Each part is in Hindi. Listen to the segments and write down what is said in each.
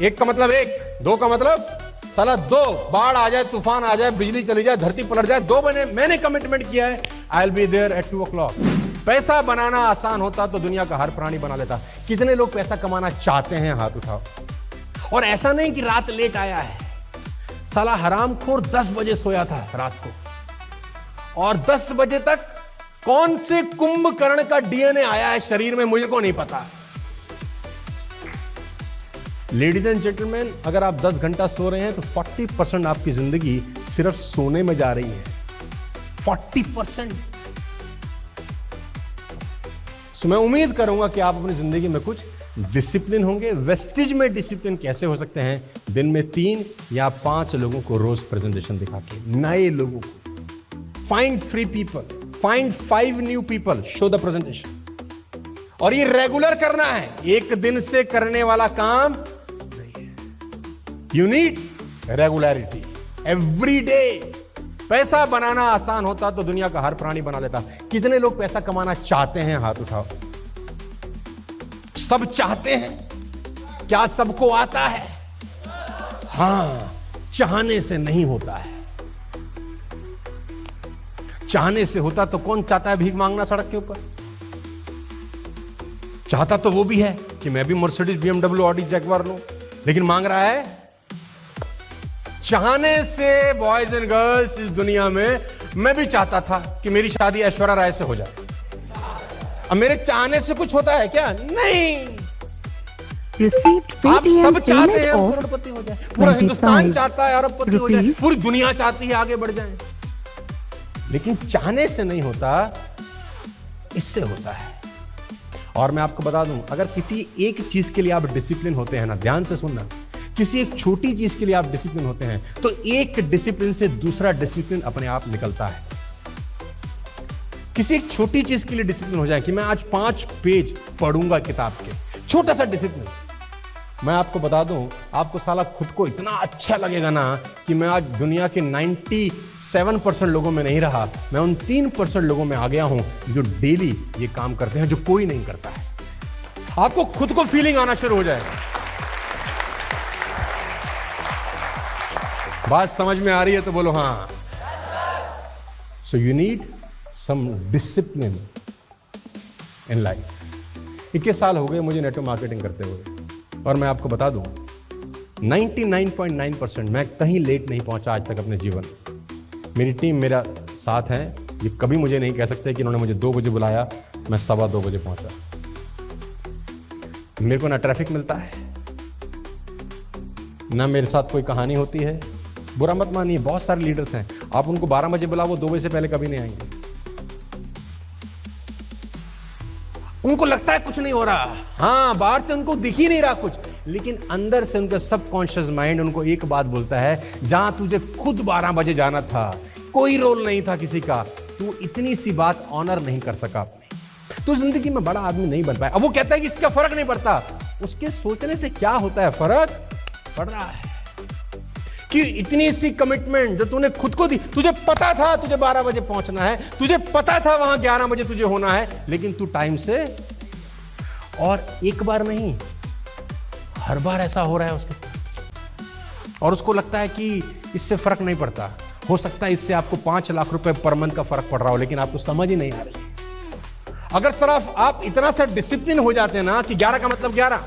एक का मतलब एक, दो का मतलब साला दो, बाढ़ आ जाए, तूफान आ जाए, बिजली चली जाए, धरती पलट जाए, 2 महीने मैंने कमिटमेंट किया है, I will be there at 2 o'clock। पैसा बनाना आसान होता तो दुनिया का हर प्राणी बना लेता। कितने लोग पैसा कमाना चाहते हैं, हाथ उठाओ। और ऐसा नहीं कि रात लेट आया है, साला हरामखोर 10 बजे सोया था रात को, और 10 बजे तक कौन से कुंभकर्ण का डीएनए आया है शरीर में मुझे को नहीं पता। लेडीज एंड जेंटलमैन, अगर आप 10 घंटा सो रहे हैं तो 40% आपकी जिंदगी सिर्फ सोने में जा रही है। 40%। सो मैं उम्मीद करूंगा कि आप अपनी जिंदगी में कुछ डिसिप्लिन होंगे। वेस्टिज में डिसिप्लिन कैसे हो सकते हैं? दिन में 3 या 5 लोगों को रोज प्रेजेंटेशन दिखा के, नए लोगों को। Find 3 people, find 5 new people, show the presentation. और ये रेगुलर करना है, एक दिन से करने वाला काम नहीं है। You need regularity, every day. पैसा बनाना आसान होता तो दुनिया का हर प्राणी बना लेता। कितने लोग पैसा कमाना चाहते हैं, हाथ उठाओ। सब चाहते हैं? क्या सबको आता है? हां, चाहने से नहीं होता है। चाहने से होता तो कौन चाहता है भीख मांगना सड़क के ऊपर? चाहता तो वो भी है कि मैं भी मर्सिडीज, बीएमडब्ल्यू, ऑडी, जैगवार लूं, लेकिन मांग रहा है। चाहने से बॉयज एंड गर्ल्स, इस दुनिया में मैं भी चाहता था कि मेरी शादी ऐश्वर्या राय से हो जाए। अब मेरे चाहने से कुछ होता है क्या? नहीं। आप सब चाहते हैं हम करोड़पति हो जाए, पूरा हिंदुस्तान चाहता है अरबपति हो जाए, पूरी दुनिया चाहती है आगे बढ़ जाए, लेकिन चाहने से नहीं होता, इससे होता है। और मैं आपको बता दूं, अगर किसी एक चीज के लिए आप डिसिप्लिन होते हैं ना, ध्यान से सुनना, किसी एक छोटी चीज के लिए आप डिसिप्लिन होते हैं तो एक डिसिप्लिन से दूसरा डिसिप्लिन अपने आप निकलता है। किसी एक छोटी चीज के लिए डिसिप्लिन हो जाए कि मैं आज 5 पेज पढ़ूंगा किताब के, छोटा सा डिसिप्लिन। मैं आपको बता दूं, आपको साला खुद को इतना अच्छा लगेगा ना कि मैं आज दुनिया के 97% लोगों में नहीं रहा, मैं उन 3% लोगों में आ गया हूं जो डेली ये काम करते हैं, जो कोई नहीं करता है। आपको खुद को फीलिंग आना शुरू हो जाएगा। बात समझ में आ रही है तो बोलो हाँ। So you need some discipline in life. 21 साल हो गए मुझे नेटवर्क मार्केटिंग करते हुए, और मैं आपको बता दूं 99.9% मैं कहीं लेट नहीं पहुंचा आज तक अपने जीवन में। मेरी टीम मेरा साथ है, ये कभी मुझे नहीं कह सकते कि उन्होंने मुझे 2 बजे बुलाया मैं 2:15 बजे पहुंचा। मेरे को ना ट्रैफिक मिलता है, ना मेरे साथ कोई कहानी होती है। बुरा मत मानिए, बहुत सारे लीडर्स हैं, आप उनको 12 बजे बुलाओ, वो 2 बजे से पहले कभी नहीं आएंगे। उनको लगता है कुछ नहीं हो रहा, हाँ, बाहर से उनको दिख ही नहीं रहा कुछ, लेकिन अंदर से उनका सबकॉन्शियस माइंड उनको एक बात बोलता है, जहां तुझे खुद 12 बजे जाना था, कोई रोल नहीं था किसी का, तू इतनी सी बात ऑनर नहीं कर सका अपनी, तू जिंदगी में बड़ा आदमी नहीं बन पाया। अब वो कहता है कि इसका फर्क नहीं पड़ता, उसके सोचने से क्या होता है, फर्क पड़ रहा है कि इतनी सी कमिटमेंट जो तूने खुद को दी, तुझे पता था तुझे 12 बजे पहुंचना है, तुझे पता था वहां 11 बजे तुझे होना है, लेकिन तू टाइम से, और एक बार नहीं, हर बार ऐसा हो रहा है उसके साथ, और उसको लगता है कि इससे फर्क नहीं पड़ता। हो सकता है इससे आपको 5 लाख रुपए पर मंथ का फर्क पड़ रहा हो, लेकिन आपको समझ ही नहीं आ रही। अगर सिर्फ आप इतना सा डिसिप्लिन हो जाते हैं ना कि 11 का मतलब 11,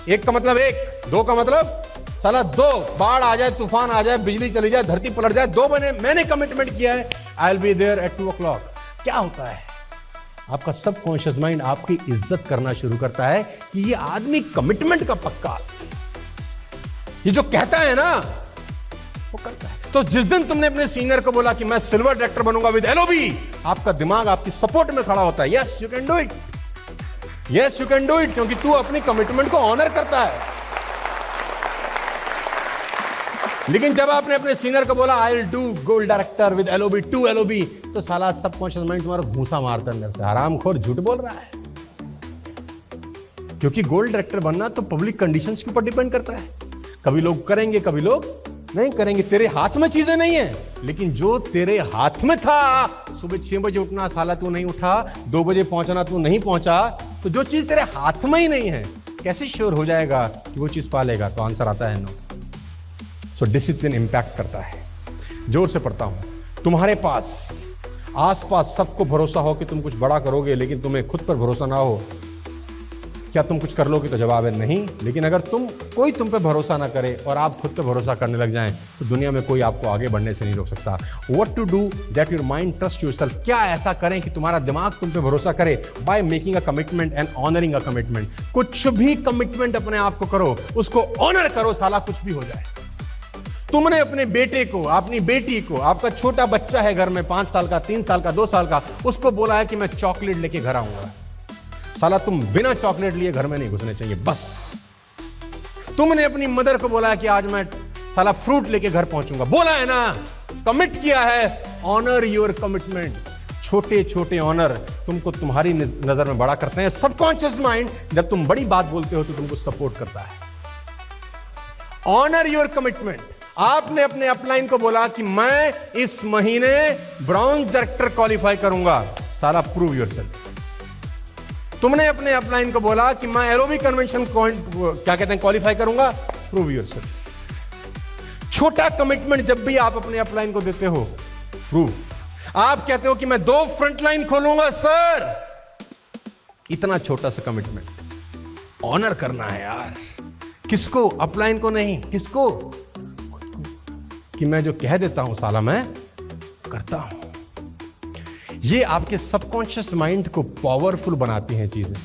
1 का मतलब 1, 2 का मतलब साला 2, बाढ़ आ जाए, तूफान आ जाए, बिजली चली जाए, धरती पलट जाए, 2 महीने मैंने कमिटमेंट किया है, I will be there at 2 o'clock। क्या होता है? आपका सबकॉन्शियस माइंड आपकी इज्जत करना शुरू करता है कि ये आदमी कमिटमेंट का पक्का, ये जो कहता है ना वो करता है। तो जिस दिन तुमने अपने सीनियर को बोला कि मैं सिल्वर डायरेक्टर बनूंगा विद एलओबी, आपका दिमाग आपकी सपोर्ट में खड़ा होता है, yes you can do it, yes you can do it, क्योंकि तू अपनी कमिटमेंट को ऑनर करता है। लेकिन जब आपने अपने सीनियर को बोला I will do gold director with LOB 2 LOB, तो साला सबकॉन्शियस माइंड तुम्हारा घूंसा मारता है अंदर से, हरामखोर झूठ बोल रहा है। क्योंकि गोल्ड डायरेक्टर बनना तो पब्लिक कंडीशंस के ऊपर डिपेंड करता है, कभी लोग करेंगे कभी लोग नहीं करेंगे, तेरे हाथ में चीजें नहीं है। लेकिन जो तेरे हाथ में था, सुबह 6 बजे उठना, साला तू नहीं उठा, 2 बजे पहुंचना, तू नहीं पहुंचा, तो जो चीज तेरे हाथ में ही नहीं है कैसे श्योर हो जाएगा कि वो चीज पालेगा? तो आंसर आता है नो। सो डिसिप्लिन इंपैक्ट करता है। जोर से पढ़ता हूं। तुम्हारे पास आसपास सबको भरोसा हो कि तुम कुछ बड़ा करोगे, लेकिन तुम्हें खुद पर भरोसा ना हो, क्या तुम कुछ कर लोगे? तो जवाब है नहीं। लेकिन अगर कोई तुम पे भरोसा ना करे और आप खुद पे भरोसा करने लग जाएं, तो दुनिया में कोई आपको आगे बढ़ने से नहीं रोक सकता। What to do that your mind trust yourself? क्या ऐसा करें कि तुम्हारा दिमाग तुम पे भरोसा करे? By making a commitment and honouring a commitment. कुछ भी कमिटमेंट अपने आप को करो, उसको ऑनर करो, साला कुछ भी हो जाए। तुमने अपने बेटे को, अपनी बेटी को, आपका छोटा बच्चा है घर में 5 साल का, 3 साल का, 2 साल का, उसको बोला है कि मैं चॉकलेट लेके घर आऊंगा। साला तुम बिना चॉकलेट लिए घर में नहीं घुसने चाहिए, बस। तुमने अपनी मदर को बोला है कि आज मैं साला फ्रूट लेके घर पहुंचूंगा, बोला है ना, कमिट किया है। Honour your commitment. छोटे छोटे ऑनर तुमको तुम्हारी नजर में बड़ा करते हैं। सबकॉन्शियस माइंड जब तुम बड़ी बात बोलते हो तो तुमको सपोर्ट करता है। Honour your commitment. आपने अपने अपलाइन को बोला कि मैं इस महीने ब्राउन डायरेक्टर क्वालिफाई करूंगा, साला प्रूव योरसेल्फ। तुमने अपने अपलाइन को बोला कि मैं एरोबिक कन्वेंशन क्या कहते हैं क्वालिफाई करूंगा, प्रूव योरसेल्फ। छोटा कमिटमेंट जब भी आप अपने अपलाइन को देते हो, प्रूफ। आप कहते हो कि मैं 2 फ्रंटलाइन खोलूंगा सर, इतना छोटा सा कमिटमेंट ऑनर करना है यार। किसको? अपलाइन को नहीं, किसको? कि मैं जो कह देता हूं साला मैं करता हूं। ये आपके सबकॉन्शियस माइंड को पावरफुल बनाती हैं चीजें।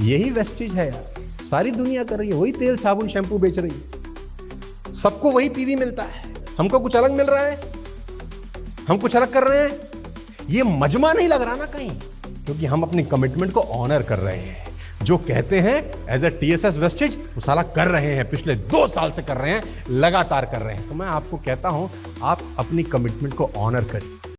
यही वेस्टेज है यार, सारी दुनिया कर रही है, वही तेल साबुन शैंपू बेच रही है, सबको वही पीवी मिलता है, हमको कुछ अलग मिल रहा है, हम कुछ अलग कर रहे हैं। ये मजमा नहीं लग रहा ना कहीं, क्योंकि हम अपनी कमिटमेंट को ऑनर कर रहे हैं। जो कहते हैं एज ए TSS वेस्टेज, वो साला कर रहे हैं, पिछले 2 साल से कर रहे हैं, लगातार कर रहे हैं। तो मैं आपको कहता हूं, आप अपनी कमिटमेंट को ऑनर करिए।